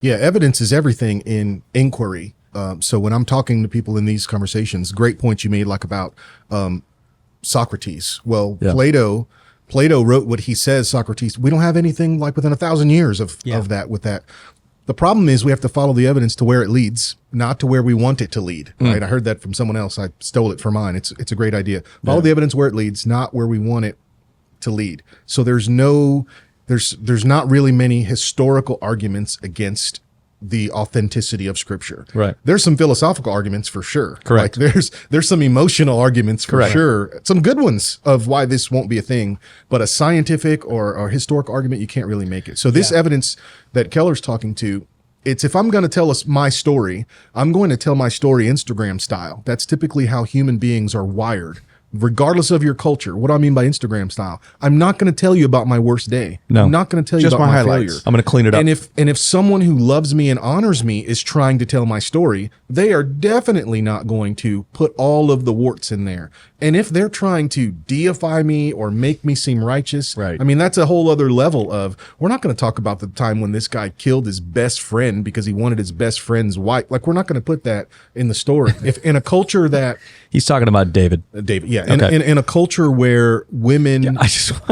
Yeah, evidence is everything in inquiry. So when I'm talking to people in these conversations, great point you made, like about Socrates. Well, Yeah. Plato wrote what he says. Socrates. We don't have anything like within 1,000 years of that. With that, the problem is we have to follow the evidence to where it leads, not to where we want it to lead. Right? I heard that from someone else. I stole it for mine. It's a great idea. Follow the evidence where it leads, not where we want it to lead. So there's not really many historical arguments against the authenticity of Scripture. Right. There's some philosophical arguments for sure. Correct. Like there's some emotional arguments for sure. Some good ones of why this won't be a thing, but a scientific or historic argument, you can't really make it. So this evidence that Keller's talking to, it's if I'm going to tell us my story, I'm going to tell my story Instagram style. That's typically how human beings are wired. Regardless of your culture. What do I mean by Instagram style? I'm not going to tell you about my worst day. No. I'm not going to tell you Just about my my highlights. failure. I'm going to clean it up. And if someone who loves me and honors me is trying to tell my story, they are definitely not going to put all of the warts in there. And if they're trying to deify me or make me seem righteous, Right. I mean, that's a whole other level of, we're not going to talk about the time when this guy killed his best friend because he wanted his best friend's wife. Like, we're not going to put that in the story. If in a culture that He's talking about David. in a culture where women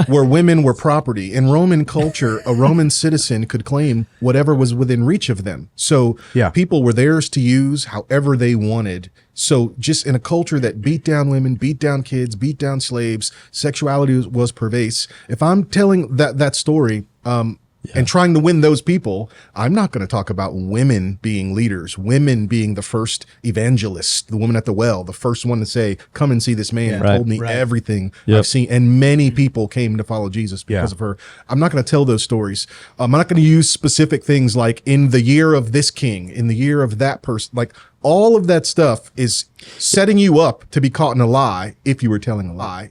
where women were property, in Roman culture, a Roman citizen could claim whatever was within reach of them. So people were theirs to use however they wanted. So just in a culture that beat down women, beat down kids, beat down slaves, sexuality was pervasive. If I'm telling that story, and trying to win those people, I'm not going to talk about women being leaders, women being the first evangelists, the woman at the well, the first one to say, come and see this man who told me everything I've seen. And many people came to follow Jesus because of her. I'm not going to tell those stories. I'm not going to use specific things like in the year of this king, in the year of that person. Like, all of that stuff is setting you up to be caught in a lie if you were telling a lie.